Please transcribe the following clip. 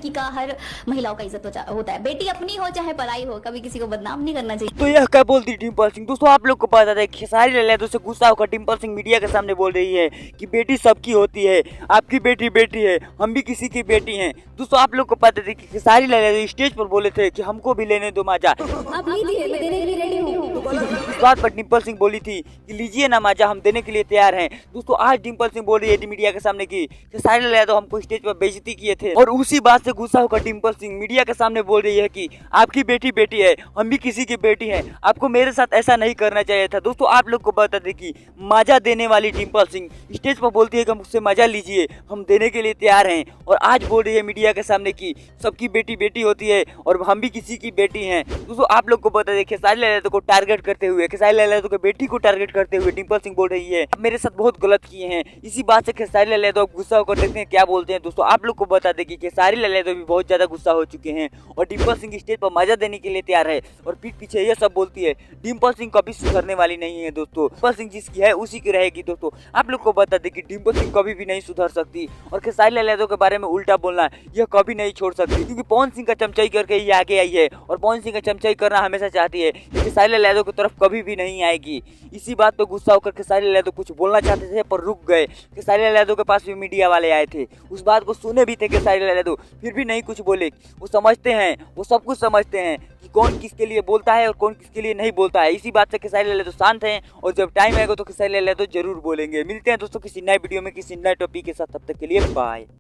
लड़की का, हर महिलाओं का इज्जत होता है। बेटी अपनी हो चाहे पराई हो, कभी किसी को बदनाम नहीं करना चाहिए। तो यह क्या बोलती डिम्पल सिंह। दोस्तों आप लोग को पता है खेसारी लाल यादव से गुस्सा होकर डिम्पल सिंह मीडिया के सामने बोल रही है कि बेटी सबकी होती है, आपकी बेटी बेटी है, हम भी किसी की बेटी हैं। दोस्तों आप लोग को पता है कि खेसारी लाल यादव स्टेज पर बोले थे कि हमको भी लेने दो माजा। आप लीजिए, मैं देने के लिए रेडी हूँ। इस बात पर डिम्पल सिंह बोली थी कि लीजिए ना माजा, हम देने के लिए तैयार हैं। दोस्तों आज डिम्पल सिंह बोल रही है मीडिया के सामने की खेसारी लाल यादव हमको स्टेज पर बेइज्जती किए थे, और उसी बात से गुस्सा होकर डिम्पल सिंह मीडिया के सामने बोल रही है कि आपकी बेटी बेटी है, हम भी किसी की बेटी हैं, आपको मेरे साथ ऐसा नहीं करना चाहिए था। दोस्तों आप लोग को बता दें कि माजा देने वाली डिम्पल सिंह स्टेज पर बोलती है कि मुझसे माजा लीजिए, हम देने के लिए तैयार हैं, और आज बोल रही है मीडिया के सामने कि सबकी बेटी बेटी होती है और हम भी किसी की बेटी हैं। दोस्तों आप लोग को बता दें खेसारी लाल यादव को टारगेट करते हुए, खेसारी लाल यादव की बेटी को टारगेट करते हुए डिम्पल सिंह बोल रही है आप मेरे साथ बहुत गलत किए हैं। इसी बात से खेसारी लाल यादव गुस्सा होकर देखते हैं क्या बोलते हैं। दोस्तों आप लोग को बता दें कि खेसारी लाल यादव भी बहुत ज्यादा गुस्सा हो चुके हैं और डिम्पल सिंह स्टेज पर मजा देने के लिए तैयार है, और पीठ पीछे ये सब बोलती है डिम्पल सिंह कभी सुधरने वाली नहीं है। दोस्तों डिम्पल सिंह जिसकी है उसी की रहेगी। दोस्तों आप लोग को बता दें कि डिम्पल सिंह कभी भी नहीं सुधर सकती, और खेसारी लाल यादव के बारे में उल्टा बोलना यह कभी नहीं छोड़ सकती, क्योंकि पवन सिंह का चमचाई करके ये आगे आई है, और पवन सिंह का चमचाई करना हमेशा चाहती है, खेसारी लाल यादव की तरफ कभी भी नहीं आएगी। इसी बात पर गुस्सा होकर खेसारी लाल यादव कुछ बोलना चाहते थे पर रुक गए। खेसारी लाल यादव के पास भी मीडिया वाले आए थे, उस बात को सुने भी थे खेसारी लाल यादव, फिर भी नहीं कुछ बोले। वो समझते हैं, वो सब कुछ समझते हैं कि कौन किसके लिए बोलता है और कौन किसके लिए नहीं बोलता है। इसी बात से खेसारी लाल यादव शांत हैं, और जब टाइम आएगा तो खेसारी लाल यादव जरूर बोलेंगे। मिलते हैं दोस्तों किसी नए वीडियो में किसी नए टॉपिक के साथ, तब तक के लिए बाय।